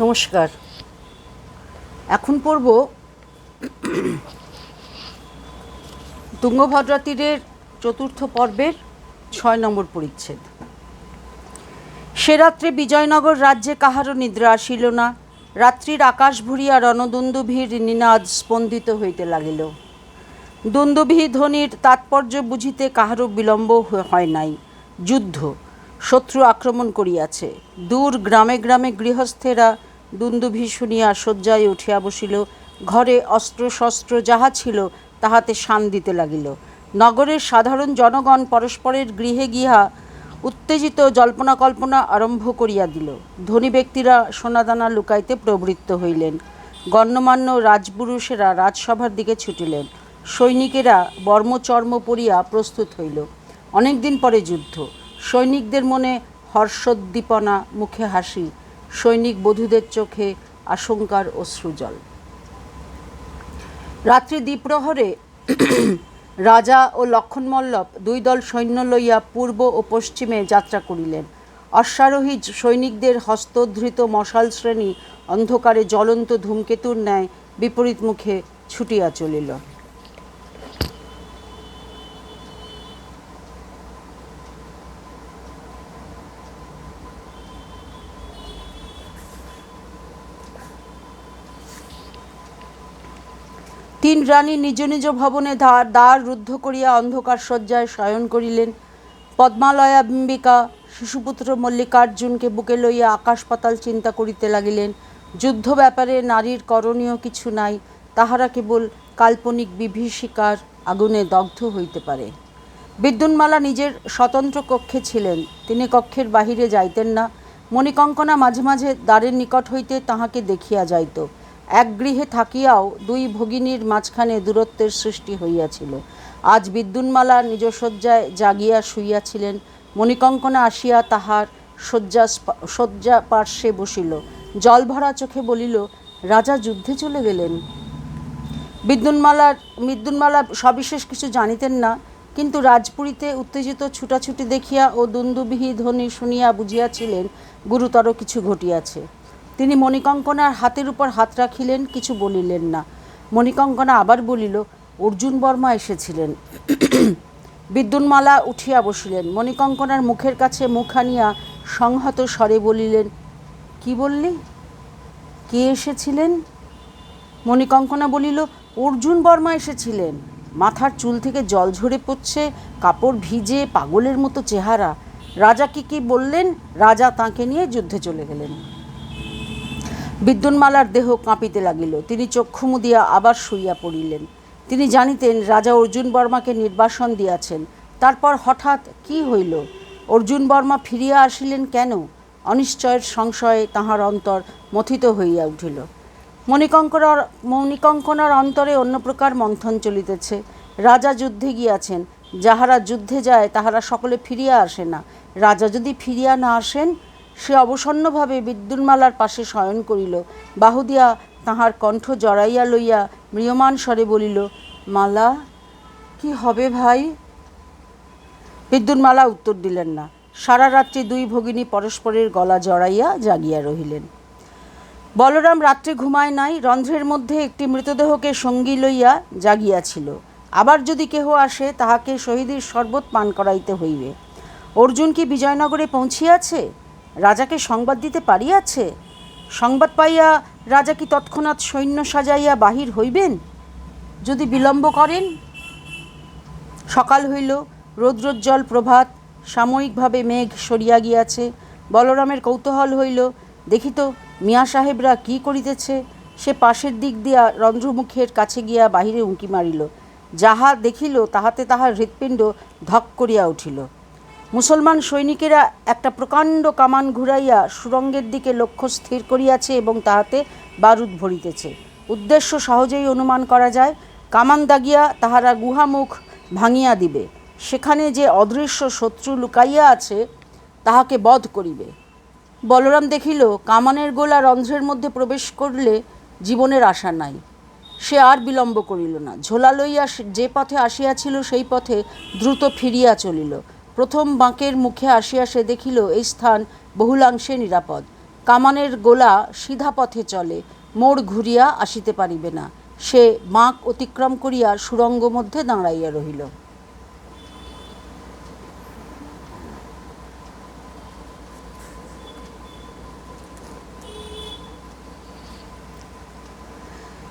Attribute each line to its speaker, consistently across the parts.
Speaker 1: নমস্কার। এখন পড়ব তুঙ্গভদ্রা তীরের চতুর্থ পর্বের ৬ নম্বর পরিচ্ছেদ। সে রাত্রে বিজয়নগর রাজ্যে কাহারও নিদ্রা আসিল না। রাত্রির আকাশ ভরিয়া রণদুন্দুভীর নিনাদ স্পন্দিত হইতে লাগিল। দুন্দুভী ধ্বনির তাৎপর্য বুঝিতে কাহারও বিলম্ব হয় নাই। যুদ্ধ, শত্রু আক্রমণ করিয়াছে। দূর গ্রামে গ্রামে গৃহস্থেরা দুন্দুভী শুনিয়া শয্যায় উঠিয়া বসিল। ঘরে অস্ত্রশস্ত্র যাহা ছিল তাহাতে শান দিতে লাগিল। নগরের সাধারণ জনগণ পরস্পরের গৃহে গিয়া উত্তেজিত জল্পনা কল্পনা আরম্ভ করিয়া দিল। ধনী ব্যক্তিরা সোনাদানা লুকাইতে প্রবৃত্ত হইলেন। গণ্যমান্য রাজপুরুষেরা রাজসভার দিকে ছুটিলেন। সৈনিকেরা বর্মচর্ম পরিয়া প্রস্তুত হইল। অনেক দিন পরে যুদ্ধ। সৈনিকদের মনে হর্ষোদ্দীপনা, মুখে হাসি। সৈনিক বধূদের চোখে আশঙ্কার অশ্রুজল। রাত্রি দ্বিপ্রহরে রাজা ও লক্ষণমল্লভ দুই দল সৈন্য লইয়া পূর্ব ও পশ্চিমে যাত্রা করিলেন। অশ্বারোহী সৈনিকদের হস্তধৃত মশাল শ্রেণী অন্ধকারে জ্বলন্ত ধূমকেতুর ন্যায় বিপরীত মুখে ছুটিয়া চলিল। তিন রানী নিজ নিজ ভবনে দ্বার রুদ্ধ করিয়া অন্ধকার শয্যায় শয়ন করিলেন। পদ্মালয়াম্বিকা শিশুপুত্র মল্লিকার্জুনকে বুকে লইয়া আকাশ পাতাল চিন্তা করিতে লাগিলেন। যুদ্ধ ব্যাপারে নারীর করণীয় কিছু নাই, তাহারা কেবল কাল্পনিক বিভীষিকার আগুনে দগ্ধ হইতে পারে। বিদ্যুন্মালা নিজের স্বতন্ত্র কক্ষে ছিলেন। তিনি কক্ষের বাহিরে যাইতেন না। মণিকঙ্কনা মাঝে মাঝে দ্বারের নিকট হইতে তাহাকে দেখিয়া যাইত। এক গৃহে থাকিয়াও দুই ভগিনীর মাঝখানে দূরত্বের সৃষ্টি হইয়াছিল। আজ বিদ্যুন্মালা নিজ শয্যায় জাগিয়া শুইয়াছিলেন। মণিকঙ্কনা আসিয়া তাহার শয্যা পার্শ্বে বসিল। জলভরা চোখে বলিল, রাজা যুদ্ধে চলে গেলেন। বিদ্যুন্মালা সবিশেষ কিছু জানিতেন না, কিন্তু রাজপুরীতে উত্তেজিত ছুটাছুটি দেখিয়া ও দুন্দুভী ধ্বনি শুনিয়া বুঝিয়াছিলেন গুরুতর কিছু ঘটিয়াছে। তিনি মণিকঙ্কনার হাতের উপর হাত রাখিলেন, কিছু বলিলেন না। মণিকঙ্কনা আবার বলিল, অর্জুন বর্মা এসেছিলেন। বিদ্যুন্মালা উঠিয়া বসিলেন। মণিকঙ্কনার মুখের কাছে মুখ আনিয়া সংহত স্বরে বলিলেন, কি বললি? কে এসেছিলেন? মণিকঙ্কনা বলিল, অর্জুন বর্মা এসেছিলেন। মাথার চুল থেকে জল ঝরে পড়ছে, কাপড় ভিজে, পাগলের মতো চেহারা। রাজাকে কি বললেন? রাজা তাঁকে নিয়ে যুদ্ধে চলে গেলেন। বিদ্যুন্মালার দেহ কাঁপিতে লাগিল। তিনি চক্ষু মুদিয়া আবার শুইয়া পড়িলেন। তিনি জানিতেন রাজা অর্জুন বর্মাকে নির্বাসন দিয়াছেন। তারপর হঠাৎ কি হইল? অর্জুন বর্মা ফিরিয়া আসিলেন কেন? অনিশ্চয়ের সংশয়ে তাহার অন্তর মথিত হইয়া উঠিল। মণিকঙ্কনার অন্তরে অন্য প্রকার মন্থন চলিতেছে। রাজা যুদ্ধে গিয়াছেন। যাহারা যুদ্ধে যায় তাহারা সকলে ফিরিয়া আসে না। রাজা যদি ফিরিয়া না আসেন? সে অবসন্নভাবে বিদ্যুন্মালার পাশে শয়ন করিল। বাহু দিয়া তাহার কণ্ঠ জড়াইয়া লইয়া ম্রিয়মাণ স্বরে বলিল, মালা, কি হবে ভাই? বিদ্যুন্মালা উত্তর দিলেন না। সারা রাত্রি দুই ভগিনী পরস্পরের গলা জড়াইয়া জাগিয়া রহিলেন। বলরাম রাত্রে ঘুমায় নাই। রন্ধ্রের মধ্যে একটি মৃতদেহকে সঙ্গী লইয়া জাগিয়াছিল। আবার যদি কেহ আসে তাহাকে শহীদের শরবত পান করাইতে হইবে। অর্জুন কি বিজয়নগরে পৌঁছিয়াছে? রাজাকে সংবাদ দিতে পারিয়াছে? সংবাদ পাইয়া রাজা কি তৎক্ষণাৎ সৈন্য সাজাইয়া বাহির হইবেন? যদি বিলম্ব করেন? সকাল হইল, রৌদ্রোজ্জ্বল প্রভাত। সাময়িকভাবে মেঘ সরিয়া গিয়াছে। বলরামের কৌতূহল হইল, দেখিত মিয়া সাহেবরা কি করিতেছে। সে পাশের দিক দিয়া রন্ধ্রমুখের কাছে গিয়া বাহিরে উঁকি মারিল। যাহা দেখিল তাহাতে তাহার হৃৎপিণ্ড ধক করিয়া উঠিল। মুসলমান সৈনিকেরা একটা প্রকাণ্ড কামান ঘুরাইয়া সুরঙ্গের দিকে লক্ষ্য স্থির করিয়াছে এবং তাহাতে বারুদ ভরিতেছে। উদ্দেশ্য সহজেই অনুমান করা যায়। কামান দাগিয়া তাহারা গুহামুখ ভাঙিয়া দিবে। সেখানে যে অদৃশ্য শত্রু লুকাইয়া আছে তাহাকে বধ করিবে। বলরাম দেখিল কামানের গোলা রন্ধ্রের মধ্যে প্রবেশ করলে জীবনের আশা নাই। সে আর বিলম্ব করিল না। ঝোলা লইয়া যে পথে আসিয়াছিল সেই পথে দ্রুত ফিরিয়া চলিল। প্রথম বাঁকের মুখে আসিয়া সে দেখিল এই স্থান বহুলাংশে নিরাপদ। কামানের গোলা সিধা পথে চলে, মোড় ঘুরিয়া আসিতে পারিবে না। সে বাঁক অতিক্রম করিয়া সুরঙ্গ মধ্যে দাঁড়াইয়া রহিল।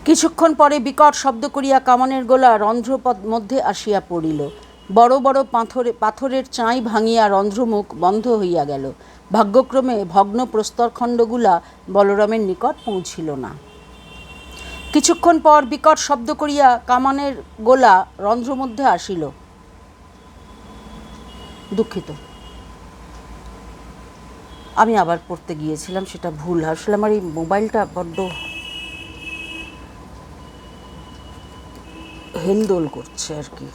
Speaker 1: কিছুক্ষণ পরে বিকট শব্দ করিয়া কামানের গোলা রন্ধ্রপথ মধ্যে আসিয়া পড়িল। বড় বড় পাথরের চাঁই ভাঙিয়া রন্ধ্রমুখ বন্ধ হইয়া গেল। ভাগ্যক্রমে ভগ্ন প্রস্তরখণ্ডগুলা বলরামের নিকট পৌঁছিল না। কিছুক্ষণ পর বিকট শব্দ করিয়া কামানের গোলা রন্ধ্রমধ্যে আসিল। দুঃখিত, আমি আবার পড়তে গিয়েছিলাম, সেটা ভুল। আসলে আমার এই মোবাইলটা বড্ড হেলদোল করছে আর কি,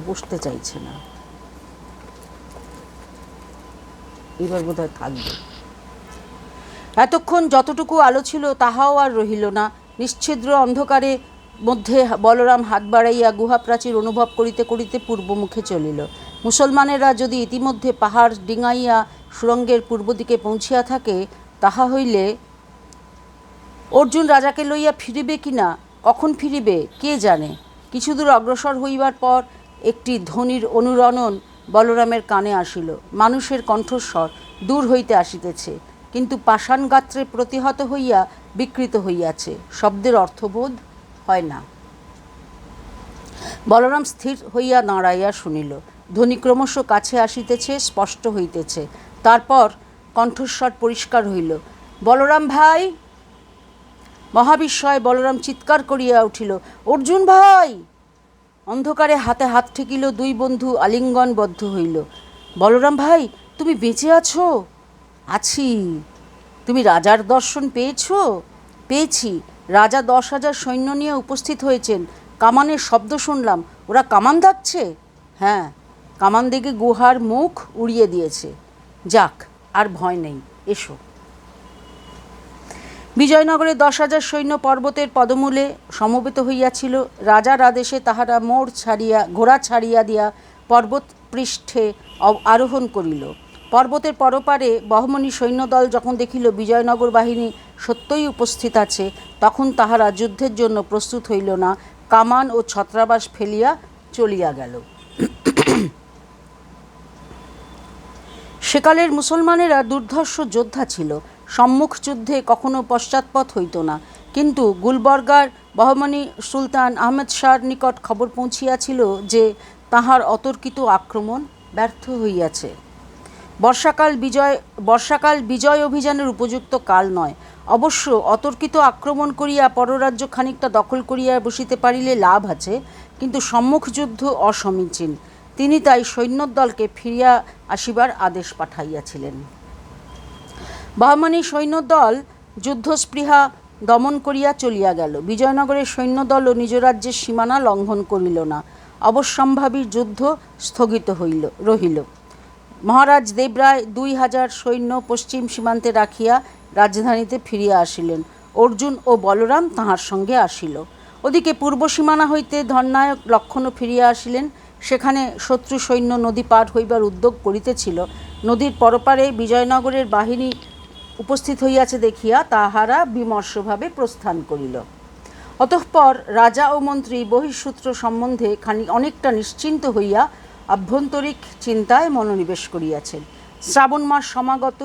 Speaker 1: বসতে চাইছে না। এবার বোধহয় থাকবে। এতক্ষণ যতটুকু আলো ছিল তাহাও আর রহিল না। নিশ্ছিদ্র অন্ধকারে মধ্যে বলরাম হাত বাড়াইয়া গুহা প্রাচীর অনুভব করিতে করিতে পূর্বমুখে চলিল। মুসলমানেরা যদি ইতিমধ্যে পাহাড় ডিঙাইয়া সুরঙ্গের পূর্ব দিকে পৌঁছিয়া থাকে, তাহা হইলে অর্জুন রাজাকে লইয়া ফিরিবে কিনা, কখন ফিরিবে কে জানে। কিছুদূর অগ্রসর হইবার পর একটি ধ্বনির অনুরণন বলরামের কানে আসিল। মানুষের কণ্ঠস্বর দূর হইতে আসিতেছে, কিন্তু পাষাণ গাত্রে প্রতিহত হইয়া বিকৃত হইয়াছে। শব্দের অর্থবোধ হয় না। বলরাম স্থির হইয়া দাঁড়াইয়া শুনিল। ধ্বনি ক্রমশ কাছে আসিতেছে, স্পষ্ট হইতেছে। তারপর কণ্ঠস্বর পরিষ্কার হইল, বলরাম ভাই। মহাবিস্ময়ে বলরাম চিৎকার করিয়া উঠিল, অর্জুন ভাই। অন্ধকারে হাতে হাত ঠেকিল, দুই বন্ধু আলিঙ্গনবদ্ধ হইল। বলরাম ভাই, তুমি বেঁচে আছো? আছি। তুমি রাজার দর্শন পেয়েছ? পেয়েছি। রাজা 10,000 সৈন্য নিয়ে উপস্থিত হয়েছেন। কামানের শব্দ শুনলাম। ওরা কামান দাগছে? হ্যাঁ, কামান দিকে গুহার মুখ উড়িয়ে দিয়েছে। যাক, আর ভয় নেই, এসো। বিজয়নগরে 10,000 সৈন্য পর্বতের পদমূলে সমবেত হইয়াছিল। রাজার আদেশে তাহারা ঘোড়া ছাড়িয়া দিয়া পর্বত পৃষ্ঠে আরোহণ করিল। পর্বতের পরপারে বহমনি সৈন্যদল যখন দেখিল বিজয়নগর বাহিনী সত্যই উপস্থিত আছে, তখন তাহারা যুদ্ধের জন্য প্রস্তুত হইল না, কামান ও ছত্রাবাস ফেলিয়া চলিয়া গেল। সেকালের মুসলমানেরা দুর্ধর্ষ যোদ্ধা ছিল। সম্মুখ যুদ্ধে কখনো পশ্চাৎপদ হইত না। কিন্তু গুলবর্গার বহমনি সুলতান আহমেদ শাহর নিকট খবর পৌঁছিয়াছিল যে তাহার অতর্কিত আক্রমণ ব্যর্থ হইয়াছে। বর্ষাকাল বিজয় অভিযানের উপযুক্ত কাল নয়। অবশ্য অতর্কিত আক্রমণ করিয়া পররাজ্য খানিকটা দখল করিয়া বসিতে পারিলে লাভ আছে, কিন্তু সম্মুখ যুদ্ধ অসমীচীন। তিনি তাই সৈন্যদলকে ফিরিয়া আসিবার আদেশ পাঠাইয়াছিলেন। বহমনি সৈন্যদল যুদ্ধস্পৃহা দমন করিয়া চলিয়া গেল। বিজয়নগরের সৈন্যদলও নিজ রাজ্যের সীমানা লঙ্ঘন করিল না। অবশ্যম্ভাবী যুদ্ধ স্থগিত রহিল। মহারাজ দেবরায় 2,000 সৈন্য পশ্চিম সীমান্তে রাখিয়া রাজধানীতে ফিরিয়া আসিলেন। অর্জুন ও বলরাম তাহার সঙ্গে আসিল। ওদিকে পূর্ব সীমানা হইতে ধননায়ক লক্ষণও ফিরিয়া আসিলেন। সেখানে শত্রু সৈন্য নদী পার হইবার উদ্যোগ করিতেছিল। নদীর পরপারে বিজয়নগরের বাহিনী উপস্থিত হইয়াছে দেখিয়া তাহারা বিমর্ষভাবে প্রস্থান করিল। অতঃপর রাজা ও মন্ত্রী বহিঃসূত্র সম্বন্ধে অনেকটা নিশ্চিন্ত হইয়া আভ্যন্তরিক চিন্তায় মনোনিবেশ করিয়াছেন। শ্রাবণ মাস সমাগত।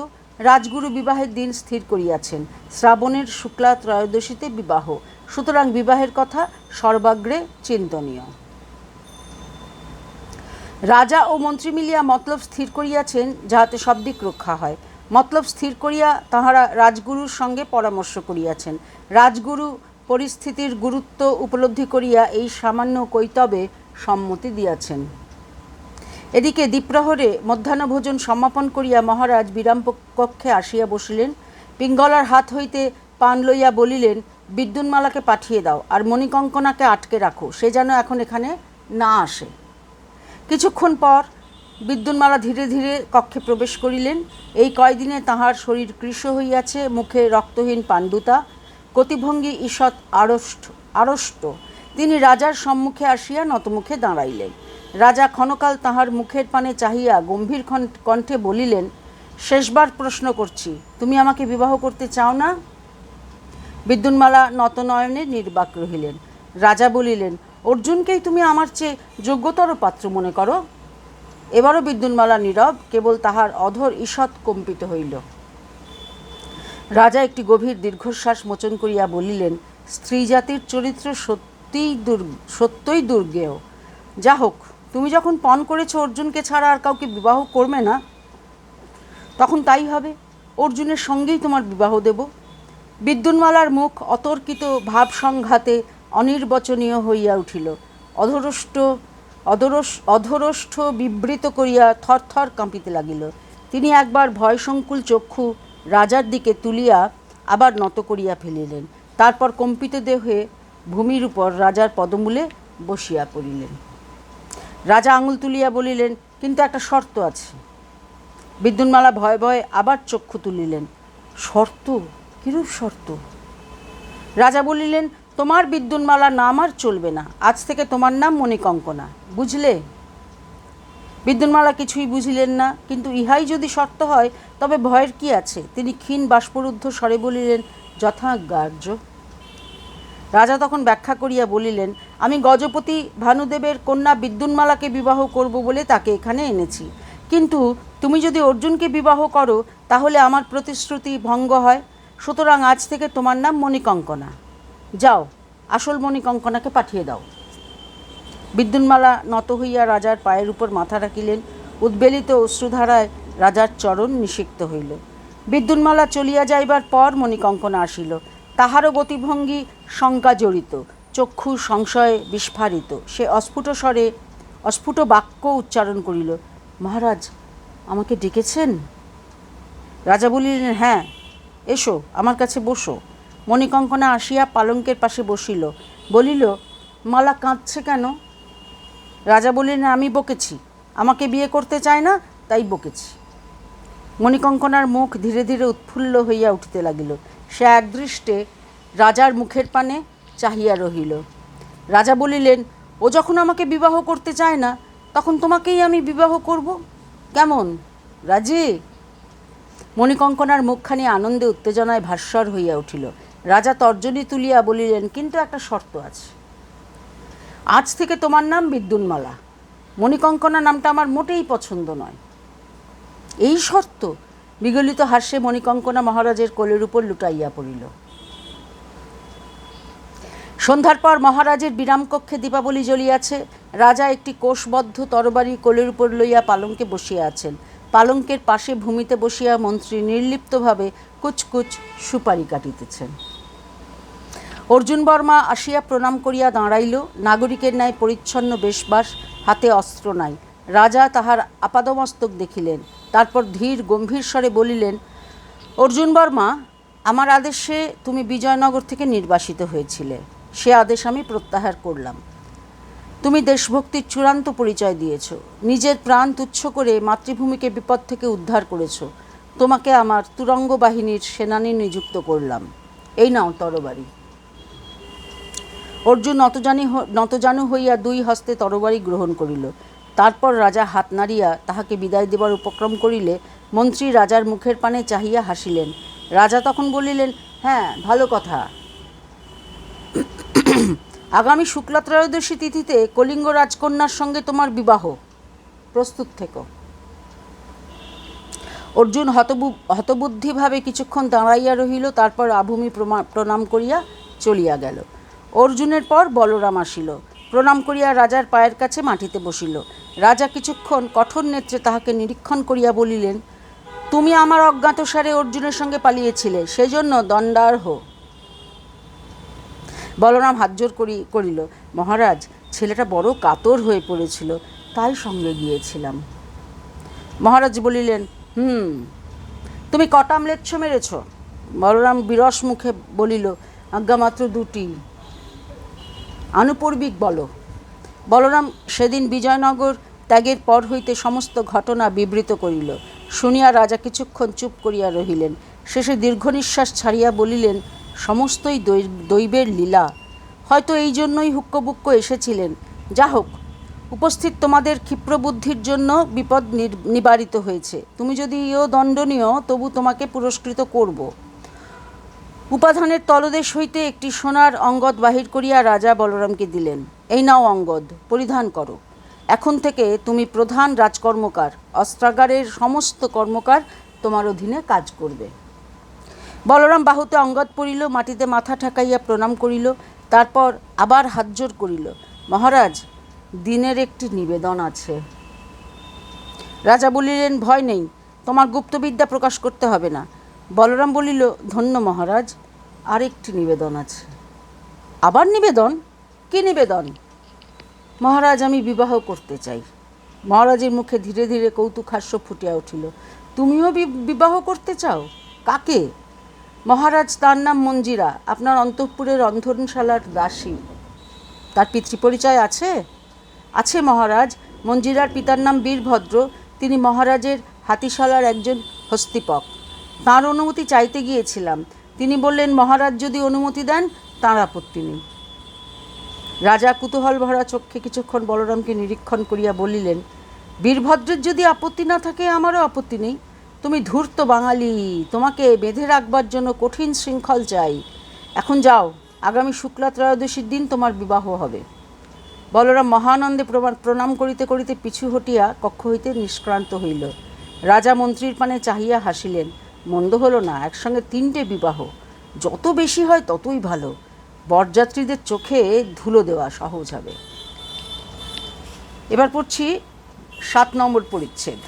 Speaker 1: রাজগুরু বিবাহের দিন স্থির করিয়াছেন। শ্রাবণের শুক্লা ত্রয়োদশীতে বিবাহ, সুতরাং বিবাহের কথা সর্বাগ্রে চিন্তনীয়। রাজা ও মন্ত্রী মিলিয়া মতলব স্থির করিয়াছেন যাহাতে সব দিক রক্ষা হয়। মতলব স্থির করিয়া তাহারা রাজগুরুর সঙ্গে পরামর্শ করিয়াছেন। রাজগুরু পরিস্থিতির গুরুত্ব উপলব্ধি করিয়া এই সামান্য কৈতবে সম্মতি দিয়াছেন। এদিকে দ্বিপ্রহরে মধ্যাহ্নভোজন সমাপন করিয়া মহারাজ বিরাম কক্ষে আসিয়া বসিলেন। পিঙ্গলার হাত হইতে পান লইয়া বলিলেন, বিদ্যুন্মালাকে পাঠিয়ে দাও, আর মণিকঙ্কনাকে আটকে রাখো, সে যেন এখন এখানে না আসে। কিছুক্ষণ পর বিদ্যুন্মালা ধীরে ধীরে কক্ষে প্রবেশ করিলেন। এই কয়দিনে তাহার শরীর কৃশ হইয়াছে, মুখে রক্তহীন পাণ্ডুতা, গতিভঙ্গি ঈষৎ আড়ষ্ট। তিনি রাজার সম্মুখে আসিয়া নতমুখে দাঁড়াইলেন। রাজা ক্ষণকাল তাহার মুখের পানে চাহিয়া গম্ভীর কণ্ঠে বলিলেন, শেষবার প্রশ্ন করছি, তুমি আমাকে বিবাহ করতে চাও না? বিদ্যুন্মালা নতনয়নে নির্বাক রহিলেন। রাজা বলিলেন, অর্জুনকেই তুমি আমার চেয়ে যোগ্যতর পাত্র মনে করো? এবারও বিদ্যুন্মালা নীরব, কেবল তাহার অধর ঈষৎ কম্পিত হইল। রাজা একটি গভীর দীর্ঘশ্বাস মোচন করিয়া বলিলেন, স্ত্রী জাতির চরিত্র সত্যই দুর্গেয়। যা হোক, তুমি যখন পণ করেছ অর্জুনকে ছাড়া আর কাউকে বিবাহ করবে না, তখন তাই হবে। অর্জুনের সঙ্গেই তোমার বিবাহ দেব। বিদ্যুন্মালার মুখ অতর্কিত ভাবসংঘাতে অনির্বচনীয় হইয়া উঠিল। অধরষ্ঠ বিবৃত করিয়া থরথর কাঁপিতে লাগিল। তিনি একবার ভয়সংকুল চক্ষু রাজার দিকে তুলিয়া আবার নত করিয়া ফেলিলেন। তারপর কম্পিত দেহে ভূমির উপর রাজার পদমূলে বসিয়া পড়িলেন। রাজা আঙুল তুলিয়া বলিলেন, কিন্তু একটা শর্ত আছে। বিদ্যুন্মালা ভয়ে ভয়ে আবার চক্ষু তুলিলেন। শর্ত? কিরূপ শর্ত? রাজা বলিলেন, তোমার বিদ্যুন্মালা নাম আর চলবে না। আজ থেকে তোমার নাম মণিকঙ্কনা, বুঝলে? বিদ্যুন্মালা কিছুই বুঝিলেন না, কিন্তু ইহাই যদি শর্ত হয় তবে ভয়ের কি আছে? তিনি ক্ষীণ বাষ্পরুদ্ধ স্বরে বলিলেন, যথাজ্ঞার্য। রাজা তখন ব্যাখ্যা করিয়া বলিলেন, আমি গজপতি ভানুদেবের কন্যা বিদ্যুন্মালাকে বিবাহ করব বলে তাকে এখানে এনেছি। কিন্তু তুমি যদি অর্জুনকে বিবাহ করো তাহলে আমার প্রতিশ্রুতি ভঙ্গ হয়। সুতরাং আজ থেকে তোমার নাম মণিকঙ্কনা। যাও, আসল মণিকঙ্কনাকে পাঠিয়ে দাও। বিদ্যুন্মালা নত হইয়া রাজার পায়ের উপর মাথা রাখিলেন। উদ্বেলিত অশ্রুধারায় রাজার চরণ নিষিক্ত হইল। বিদ্যুন্মালা চলিয়া যাইবার পর মণিকঙ্কনা আসিল। তাহারও গতিভঙ্গি শঙ্কা জড়িত, চক্ষু সংশয়ে বিস্ফারিত। সে অস্ফুট বাক্য উচ্চারণ করিল, মহারাজ, আমাকে ডেকেছেন? রাজা বলিলেন, হ্যাঁ, এসো, আমার কাছে বসো। মণিকঙ্কনা আসিয়া পালঙ্কের পাশে বসিল। বলিল, মালা কাঁদছে কেন? রাজা বলিলেন, আমি বকেছি। আমাকে বিয়ে করতে চায় না, তাই বকেছি। মণিকঙ্কনার মুখ ধীরে ধীরে উৎফুল্ল হইয়া উঠিতে লাগিল। সে একদৃষ্টে রাজার মুখের পানে চাহিয়া রহিল। রাজা বলিলেন, ও যখন আমাকে বিবাহ করতে চায় না, তখন তোমাকেই আমি বিবাহ করব। কেমন, রাজি? মণিকঙ্কনার মুখখানি আনন্দে উত্তেজনায় ভাস্বর হইয়া উঠিল। রাজা তর্জনী তুলিয়া বলিলেন, কিন্তু একটা শর্ত আছে। আজ থেকে তোমার নাম বিদ্যুন্মালা। মণিকঙ্কনা নামটা আমার মোটেই পছন্দ নয়। এই শর্ত? বিগলিত হাস্যে মণিকঙ্কনা মহারাজের কোলের উপর লুটাইয়া পড়িল। সন্ধ্যার পর মহারাজের বিরামকক্ষে দীপাবলি জ্বলিয়াছে। রাজা একটি কোষবদ্ধ তরবারি কোলের উপর লইয়া পালঙ্কে বসিয়া আছেন। পালঙ্কের পাশে ভূমিতে বসিয়া মন্ত্রী নির্লিপ্তভাবে কুচকুচ সুপারি কাটিতেছেন। অর্জুন বর্মা আসিয়া প্রণাম করিয়া দাঁড়াইল। নাগরিকের ন্যায় পরিচ্ছন্ন বেশবাস, হাতে অস্ত্র নাই। রাজা তাহার আপাদমস্তক দেখিলেন। তারপর ধীর গম্ভীর স্বরে বলিলেন, অর্জুন বর্মা, আমার আদেশে তুমি বিজয়নগর থেকে নির্বাসিত হয়েছিলে। সে আদেশ আমি প্রত্যাহার করলাম। তুমি দেশভক্তির চূড়ান্ত পরিচয় দিয়েছ। নিজের প্রাণ তুচ্ছ করে মাতৃভূমিকে বিপদ থেকে উদ্ধার করেছ। তোমাকে আমার তুরঙ্গ বাহিনীর সেনানী নিযুক্ত করলাম। এই নাও তরবারি। অর্জুন নতজানু হইয়া দুই হস্তে তরবারি গ্রহণ করিল। তারপর রাজা হাত নাড়িয়া তাহাকে বিদায় দেবার উপক্রম করিলে মন্ত্রী রাজার মুখের পানে চাহিয়া হাসিলেন। রাজা তখন বলিলেন, হ্যাঁ, ভালো কথা। আগামী শুক্লা ত্রয়োদশী তিথিতে কলিঙ্গ রাজকন্যার সঙ্গে তোমার বিবাহ। প্রস্তুত থেকো। অর্জুন হতবুদ্ধিভাবে কিছুক্ষণ দাঁড়াইয়া রহিল। তারপর আভূমি প্রণাম করিয়া চলিয়া গেল। অর্জুনের পর বলরাম আসিল। প্রণাম করিয়া রাজার পায়ের কাছে মাটিতে বসিল। রাজা কিছুক্ষণ কঠোর নেত্রে তাহাকে নিরীক্ষণ করিয়া বলিলেন, তুমি আমার অজ্ঞাতসারে অর্জুনের সঙ্গে পালিয়েছিলে, সেজন্য দণ্ডার্হ। বলরাম হাতজোড় করিল, মহারাজ, ছেলেটা বড় কাতর হয়ে পড়েছিল, তাই সঙ্গে গিয়েছিলাম। মহারাজ বলিলেন, তুমি কটা ম্লেচ্ছ মেরেছ? বলরাম বিরস মুখে বলিল, আজ্ঞা মাত্র 2টি। আনুপূর্বিক বলো। বলরাম সেদিন বিজয়নগর ত্যাগের পর হইতে সমস্ত ঘটনা বিবৃত করিল। শুনিয়া রাজা কিছুক্ষণ চুপ করিয়া রহিলেন। শেষে দীর্ঘ নিঃশ্বাস ছাড়িয়া বলিলেন, সমস্তই দৈবের লীলা। হয়তো এই জন্যই হুক্কবুক্ক এসেছিলেন। যা হোক, উপস্থিত তোমাদের ক্ষিপ্রবুদ্ধির জন্য বিপদ নিবারিত হয়েছে। তুমি যদি ইও দণ্ডনীয়, তবু তোমাকে পুরস্কৃত করব। উপাধানের তলদেশ হইতে একটি সোনার অঙ্গদ বাহির করিয়া রাজা বলরামকে দিলেন। এই নাও অঙ্গদ, পরিধান করো। এখন থেকে তুমি প্রধান রাজকর্মকার, অস্ত্রাগারের সমস্ত কর্মকার তোমার অধীনে কাজ করবে। বলরাম বাহুতে অঙ্গদ পড়িল, মাটিতে মাথা ঠেকাইয়া প্রণাম করিল, তারপর আবার হাতজোড় করিল। মহারাজ, দিনের একটি নিবেদন আছে। রাজা বলিলেন, ভয় নেই, তোমার গুপ্তবিদ্যা প্রকাশ করতে হবে না। বলরাম বলিল, ধন্য মহারাজ, আরেকটি নিবেদন আছে। আবার নিবেদন? কি নিবেদন? মহারাজ, আমি বিবাহ করতে চাই। মহারাজের মুখে ধীরে ধীরে কৌতুকহাস্য ফুটিয়া উঠিল। তুমিও বিবাহ করতে চাও? কাকে? মহারাজ, তার নাম মঞ্জিরা, আপনার অন্তঃপুরের রন্ধনশালার দাসী। তার পিতৃপরিচয় আছে? আছে মহারাজ। মঞ্জিরার পিতার নাম বীরভদ্র, তিনি মহারাজের হাতিশালার একজন হস্তিপক। তাঁর অনুমতি চাইতে গিয়েছিলাম, তিনি বললেন মহারাজ যদি অনুমতি দেন তাঁর আপত্তি নেই। রাজা কুতূহল ভরা চক্ষে কিছুক্ষণ বলরামকে নিরীক্ষণ করিয়া বলিলেন, বীরভদ্রের যদি আপত্তি না থাকে আমারও আপত্তি নেই। তুমি ধূর্ত বাঙালি, তোমাকে বেঁধে রাখবার জন্য কঠিন শৃঙ্খল চাই। এখন যাও, আগামী শুক্লা ত্রয়োদশীর দিন তোমার বিবাহ হবে। বলরাম মহানন্দে প্রণাম করিতে করিতে পিছু হটিয়া কক্ষ হইতে নিষ্ক্রান্ত হইল। রাজা মন্ত্রীর পানে চাহিয়া হাসিলেন। মন্দ হলো না, একসঙ্গে 3টে বিবাহ, যত বেশি হয় ততই ভালো। বরযাত্রীদের চোখে ধুলো দেওয়া সহজ হবে। এবার পড়ছি 7 নম্বর পরিচ্ছেদ।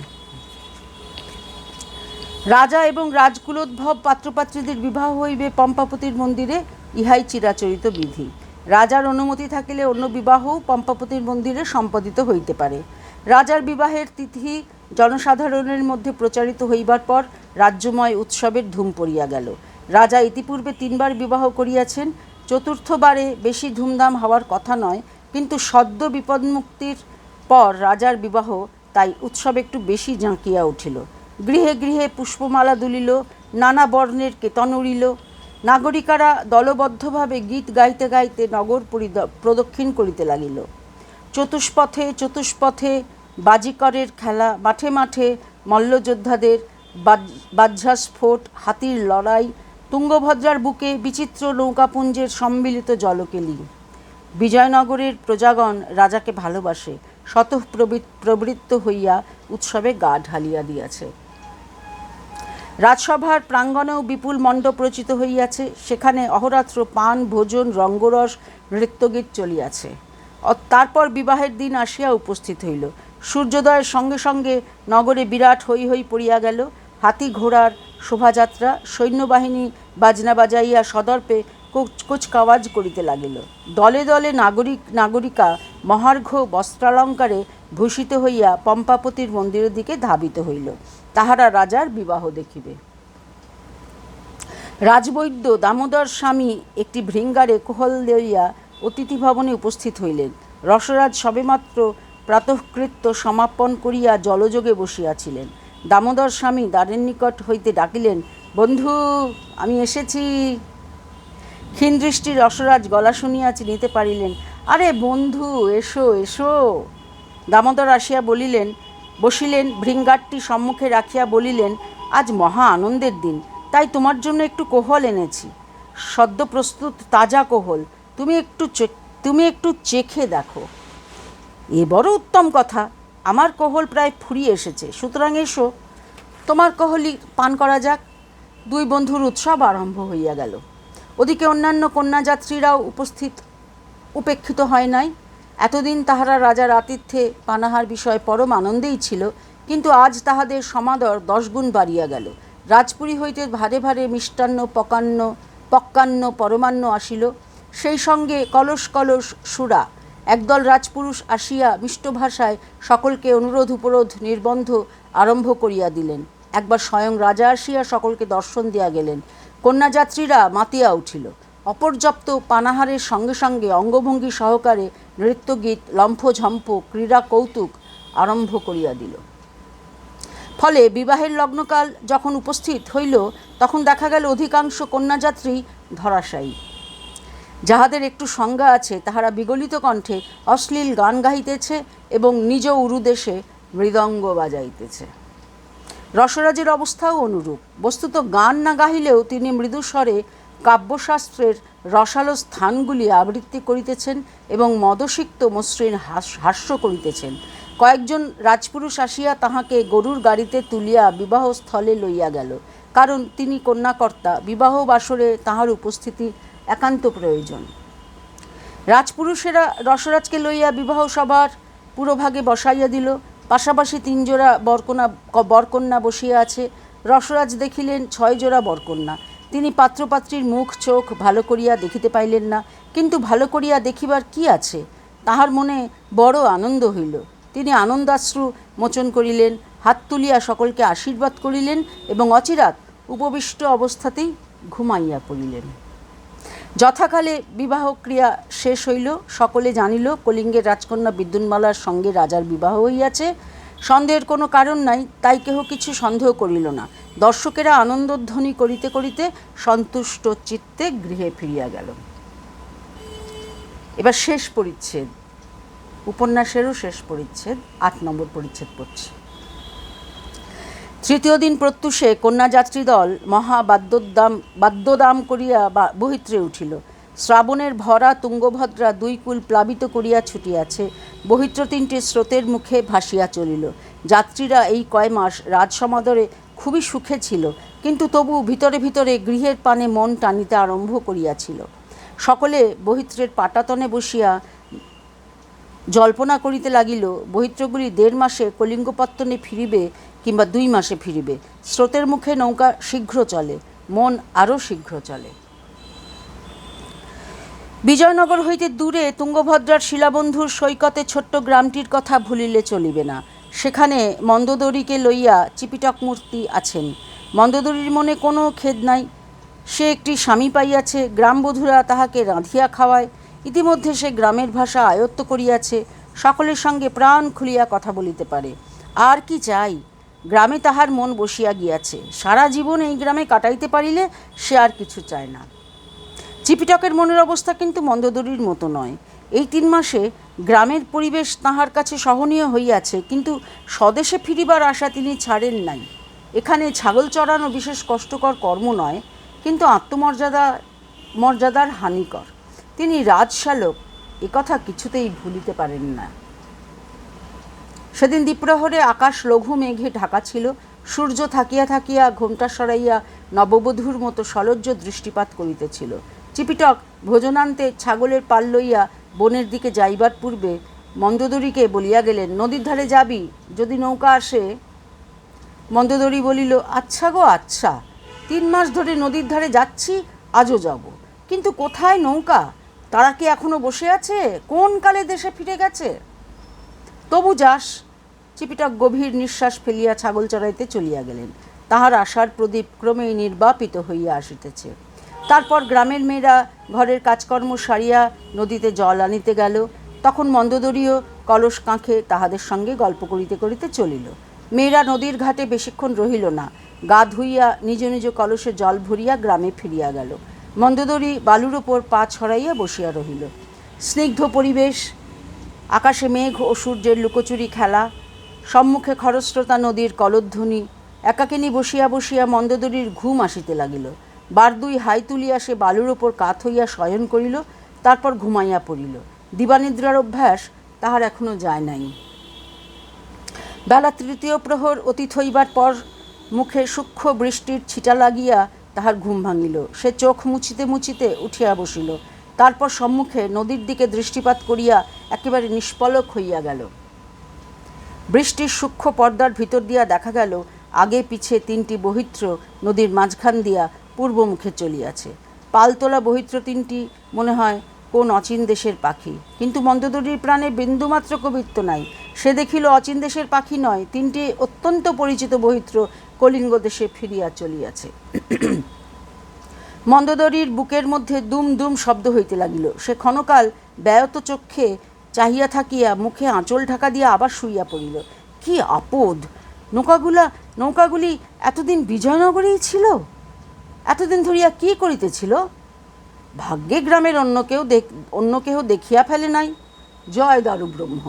Speaker 1: রাজা এবং রাজকুলোদ্ভব পাত্রপাত্রীদের বিবাহ হইবে পম্পাপতির মন্দিরে, ইহাই চিরাচরিত বিধি। রাজার অনুমতি থাকিলে অন্য বিবাহও পম্পাপতির মন্দিরে সম্পাদিত হইতে পারে। রাজার বিবাহের তিথি জনসাধারণের মধ্যে প্রচারিত হইবার পর রাজ্যময় উৎসবের ধুম পড়িয়া গেল। রাজা ইতিপূর্বে 3বার বিবাহ করিয়াছেন। চতুর্থবারে বেশি ধুমধাম হওয়ার কথা নয়, কিন্তু সদ্য বিপদমুক্তির পর রাজার বিবাহ, তাই উৎসব একটু বেশি জাঁকিয়া উঠিল। গৃহে গৃহে পুষ্পমালা দুলিল, নানা বর্ণের কেতন উড়িল। নাগরিকারা দলবদ্ধভাবে গীত গাইতে গাইতে নগর প্রদক্ষিণ করিতে লাগিল। চতুষ্পথে চতুষ্পথে বাজিকরের খেলা, মাঠে মাঠে মল্লযোদ্ধাদের বাহ্যাস্ফোট, হাতির লড়াই, তুঙ্গভদ্রার বুকে বিচিত্র নৌকাপুঞ্জের সম্মিলিত জলকেলি। বিজয়নগরের প্রজাগণ রাজাকে ভালোবাসে, স্বতঃপ্রবৃত্ত হইয়া উৎসবে গা ঢালিয়া দিয়াছে। রাজসভার প্রাঙ্গণেও বিপুল মণ্ডপ রচিত হইয়াছে, সেখানে অহরাত্র পান, ভোজন, রঙ্গরস, নৃত্যগীত চলিয়াছে। তারপর বিবাহের দিন আসিয়া উপস্থিত হইল। সূর্যোদয়ের সঙ্গে সঙ্গে নগরে বিরাট হৈ হৈ পড়িয়া গেল। হাতি ঘোড়ার শোভাযাত্রা, সৈন্যবাহিনী বাজনা বাজাইয়া সদর্পে কুচকাওয়াজ করিতে লাগিল। দলে দলে নাগরিকা মহার্ঘ বস্ত্রালঙ্কারে ভূষিত হইয়া পম্পাপতির মন্দিরের দিকে ধাবিত হইল, তাহারা রাজার বিবাহ দেখিবে। রাজবৈদ্য দামোদর স্বামী একটি ভৃঙ্গারে কোহল লইয়া অতিথি ভবনে উপস্থিত হইলেন। রসরাজ সবেমাত্র প্রাতঃকৃত্য সমাপন করিয়া জলযোগে বসিয়াছিলেন। দামোদর স্বামী দ্বারের নিকট হইতে ডাকিলেন, বন্ধু, আমি এসেছি। ক্ষীণ দৃষ্টি রসরাজ গলা শুনিয়া চিনিতে পারিলেন। আরে বন্ধু, এসো এসো। দামোদর আসিয়া বসিলেন, ভৃঙ্গারটি সম্মুখে রাখিয়া বলিলেন, আজ মহা আনন্দের দিন, তাই তোমার জন্য একটু কোহল এনেছি, সদ্য প্রস্তুত তাজা কোহল। তুমি একটু চেখে দেখো। এ বড় উত্তম কথা, আমার কোহল প্রায় ফুরিয়ে এসেছে, সুতরাং এসো, তোমার কোহলই পান করা যাক। 2 বন্ধুর উৎসব আরম্ভ হইয়া গেল। ওদিকে অন্যান্য কন্যাযাত্রীরাও উপেক্ষিত হয় নাই। এতদিন তাহারা রাজার আতিথ্যে পানাহার বিষয়ে পরম আনন্দেই ছিল, কিন্তু আজ তাহাদের সমাদর 10 গুণ বাড়িয়া গেল। রাজপুরী হইতে ভারে ভারে মিষ্টান্ন, পক্কান্ন, পরমান্ন আসিল, সেই সঙ্গে কলস কলস সুরা। একদল রাজপুরুষ আসিয়া মিষ্টভাষায় সকলকে অনুরোধ উপরোধ নির্বন্ধ আরম্ভ করিয়া দিলেন। একবার স্বয়ং রাজা আসিয়া সকলকে দর্শন দিয়া গেলেন। কন্যাযাত্রীরা মাতিয়া উঠিল। অপর্যাপ্ত পানাহারের সঙ্গে সঙ্গে অঙ্গভঙ্গি সহকারে নৃত্যগীত, লম্ফঝম্প, ক্রীড়া কৌতুক আরম্ভ করিয়া দিল। ফলে বিবাহের লগ্নকাল যখন উপস্থিত হইল, তখন দেখা গেল অধিকাংশ কন্যাযাত্রী ধরাশায়ী। যাহাদের একটু সংজ্ঞা আছে, তাহারা বিগলিত কণ্ঠে অশ্লীল গান গাহিতেছে এবং নিজ উরুদেশে মৃদঙ্গ বাজাইতেছে। রসরাজের অবস্থাও অনুরূপ। বস্তুত গান না গাহিলেও তিনি মৃদুস্বরে কাব্যশাস্ত্রের রসালো স্থানগুলি আবৃত্তি করিতেছেন এবং মদসিক্ত মসৃণ হাস্য করিতেছেন। কয়েকজন রাজপুরুষ আসিয়া তাহাকে গরুর গাড়িতে তুলিয়া বিবাহস্থলে লইয়া গেল, কারণ তিনি কন্যাকর্তা, বিবাহ বাসরে তাহার উপস্থিতি একান্ত প্রয়োজন। রাজপুরুষেরা রসরাজকে লইয়া বিবাহ সভার পুরোভাগে বসাইয়া দিল। পাশাপাশি 3 জোড়া বরকন্যা বসিয়া আছে। রসরাজ দেখিলেন 6 জোড়া বরকন্যা। তিনি পাত্রপাত্রীর মুখ চোখ ভালো করিয়া দেখিতে পাইলেন না, কিন্তু ভালো করিয়া দেখিবার কি আছে? তাহার মনে বড় আনন্দ হইল। তিনি আনন্দাশ্রু মোচন করিলেন, হাত তুলিয়া সকলকে আশীর্বাদ করিলেন এবং অচিরাৎ উপবিষ্ট অবস্থাতেই ঘুমাইয়া পড়িলেন। যথাকালে বিবাহ ক্রিয়া শেষ হইল। সকলে জানিল কলিঙ্গের রাজকন্যা বিদ্যুন্মালার সঙ্গে রাজার বিবাহ হইয়াছে। সন্দেহের কোনো কারণ নাই, তাই কেহ কিছু সন্দেহ করিল না। দর্শকেরা আনন্দধ্বনি করিতে করিতে সন্তুষ্ট চিত্তে গৃহে ফিরিয়া গেল। এবার শেষ পরিচ্ছেদ, উপন্যাসেরও শেষ পরিচ্ছেদ, 8 নম্বর পরিচ্ছেদ পড়ছি। 3য় দিন প্রত্যুষে কন্যাযাত্রী দল বাদ্যদাম করিয়া বহিত্রে উঠিল। শ্রাবণের ভরা তুঙ্গভদ্রা 2 কূল প্লাবিত করিয়া ছুটিয়াছে। বহিত্র 3টি স্রোতের মুখে ভাসিয়া চলিল। যাত্রীরা এই কয় মাস রাজসমাদরে খুবই সুখে ছিল, কিন্তু তবু ভিতরে ভিতরে গৃহের পানে মন টানিতে আরম্ভ করিয়াছিল। সকলে বহিত্রের পাটাতনে বসিয়া জল্পনা করিতে লাগিল, বহিত্রগুলি 1.5 মাসে কলিঙ্গপত্তনে ফিরিবে কিংবা 2 মাসে ফিরিবে। স্রোতের মুখে নৌকা শীঘ্র চলে, মন আরও শীঘ্র চলে। বিজয়নগর হইতে দূরে তুঙ্গভদ্রার শিলাবন্ধুর সৈকতে ছোট্ট গ্রামটির কথা ভুলিলে চলিবে না। সেখানে মন্দোদরীকে লইয়া চিপিটক মূর্তি আছেন। মন্দোদরীর মনে কোনো খেদ নাই। সে একটি স্বামী পাইয়াছে, গ্রামবধূরা তাহাকে রাঁধিয়া খাওয়ায়। ইতিমধ্যে সে গ্রামের ভাষা আয়ত্ত করিয়াছে, সকলের সঙ্গে প্রাণ খুলিয়া কথা বলিতে পারে। আর কি চাই? গ্রামে তাহার মন বসিয়া গিয়াছে। সারা জীবন এই গ্রামে কাটাইতে পারিলে সে আর কিছু চায় না। চিপিটকের মনের অবস্থা কিন্তু মন্দোদরীর মতো নয়। এই 3 মাসে গ্রামের পরিবেশ তাহার কাছে সহনীয় হইয়াছে, কিন্তু স্বদেশে ফিরিবার আশা তিনি ছাড়েন নাই। এখানে ছাগল চড়ানো বিশেষ কষ্টকর কর্ম নয়, কিন্তু আত্মমর্যাদার হানিকর। তিনি রাজশালক, একথা কিছুতেই ভুলিতে পারেন না। সেদিন দ্বীপ্রহরে আকাশ লঘু মেঘে ঢাকা ছিল। সূর্য থাকিয়া থাকিয়া ঘোমটা সরাইয়া নববধূর মতো সলজ্জ দৃষ্টিপাত করিতেছিল। চিপিটক ভোজনান্তে ছাগলের পাল লইয়া বনের দিকে যাইবার পূর্বে মন্দোদরীকে বলিয়া গেলেন, নদীর ধারে যাবি, যদি নৌকা আসে। মন্দোদরী বলিল, আচ্ছা গো আচ্ছা, 3 মাস ধরে নদীর ধারে যাচ্ছি, আজও যাব, কিন্তু কোথায় নৌকা? তারা কি এখনো বসে আছে? কোন কালে দেশে ফিরে গেছে? তবু যাস। চিপিটক গভীর নিঃশ্বাস ফেলিয়া ছাগল চড়াইতে চলিয়া গেলেন। তাহার আশার প্রদীপ ক্রমেই নির্বাপিত হইয়া আসিতেছে। তারপর গ্রামের মেয়েরা ঘরের কাজকর্ম সারিয়া নদীতে জল আনিতে গেল। তখন মন্দোদরীও কলস কাঁখে তাহাদের সঙ্গে গল্প করিতে করিতে চলিল। মেয়েরা নদীর ঘাটে বেশিক্ষণ রহিল না। গা ধুইয়া নিজ নিজ কলসে জল ভরিয়া গ্রামে ফিরিয়া গেল। মন্দোদরী বালুর ওপর পা ছড়াইয়া বসিয়া রহিল। স্নিগ্ধ পরিবেশ, আকাশে মেঘ ও সূর্যের লুকোচুরি খেলা, সম্মুখে খরস্রোতা নদীর কলধ্বনি। একাকিনী বসিয়া বসিয়া মন্দোদরীর ঘুম আসিতে লাগিল। বারদুই হাই তুলিয়া সে বালুর ওপর কাত হইয়া শয়ন করিল, তারপর ঘুমাইয়া পড়িল। দিবানিদ্রার অভ্যাস তাহার এখনো যায় নাই। বেলা 3য় প্রহর অতীত হইবার পর মুখে সূক্ষ্ম বৃষ্টির ছিটা লাগিয়া তাহার ঘুম ভাঙিল। সে চোখ মুছিতে মুছিতে উঠিয়া বসিল। তারপর সম্মুখে নদীর দিকে দৃষ্টিপাত করিয়া একেবারে নিষ্পলক হইয়া গেল। বৃষ্টির সূক্ষ্ম পর্দার ভিতর দিয়া দেখা গেল আগে পিছে 3টি বহিত্র নদীর মাঝখান দিয়া পূর্বমুখে চলিয়াছে। পালতোলা বহিত্র 3টি মনে হয় কোন অচিন দেশের পাখি, কিন্তু মন্দোদরীর প্রাণে বিন্দুমাত্র কবিত্ব নাই। সে দেখিল অচিন দেশের পাখি নয়, 3টি অত্যন্ত পরিচিত বহিত্র কলিঙ্গ দেশে ফিরিয়া চলিয়াছে। মন্দোদরীর বুকের মধ্যে দুম দুম শব্দ হইতে লাগিল। সে ক্ষণকাল ব্যয়ত চক্ষে চাহিয়া থাকিয়া মুখে আঁচল ঢাকা দিয়া আবার শুইয়া পড়িল। কি আপদ! নৌকাগুলি এতদিন বিজয়নগরেই ছিল। এতদিন ধরিয়া কি করিতেছিল? ভাগ্যে গ্রামের অন্য কেহ দেখিয়া ফেলে নাই। জয় দারু ব্রহ্ম।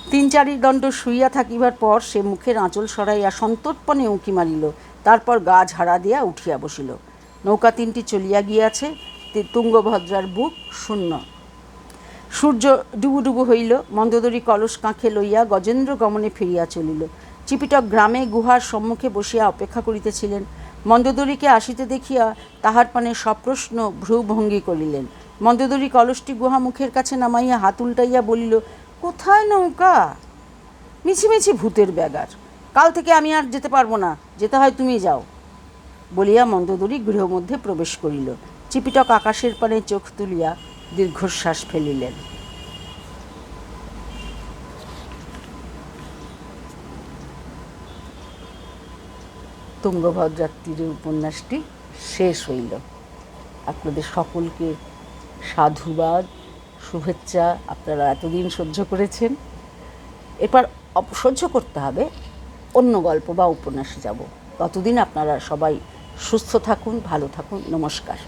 Speaker 1: 3-4 দণ্ড শুইয়া থাকিবার পর সে মুখের আঁচল সরাইয়া সন্তর্পণে উঁকি মারিল, তারপর গা ঝাড়া দিয়া উঠিয়া বসিল। নৌকা 3টি চলিয়া গিয়াছে, তুঙ্গভদ্রার বুক শূন্য। সূর্য ডুবু হইল। মন্দোদরী কলস কাঁখে লইয়া গজেন্দ্র গমনে ফিরিয়া চলিল। চিপিটক গ্রামে গুহার সম্মুখে বসিয়া অপেক্ষা করিতেছিলেন। মন্দোদরীকে আসিতে দেখিয়া তাহার পানে সপ্রশ্ন ভ্রুভঙ্গি করিলেন। মন্দোদরী কলসটি গুহা মুখের কাছে নামাইয়া হাত উল্টাইয়া বলিল, কোথায় নৌকা? মিছিমিছি ভূতের ব্যাগার, কাল থেকে আমি আর যেতে পারবো না, যেতে হয় তুমি যাও বলিয়া মন্দোদরী গৃহমধ্যে প্রবেশ করিল। চিপিটক আকাশের পানে চোখ তুলিয়া দীর্ঘশ্বাস ফেলিলেন। তুঙ্গভদ্রার তীরে উপন্যাসটি শেষ হইল। আপনাদের সকলকে সাধুবাদ, শুভেচ্ছা। আপনারা এতদিন সহ্য করেছেন, এরপর সহ্য করতে হবে, অন্য গল্প বা উপন্যাসে যাব। ততদিন আপনারা সবাই সুস্থ থাকুন, ভালো থাকুন। নমস্কার।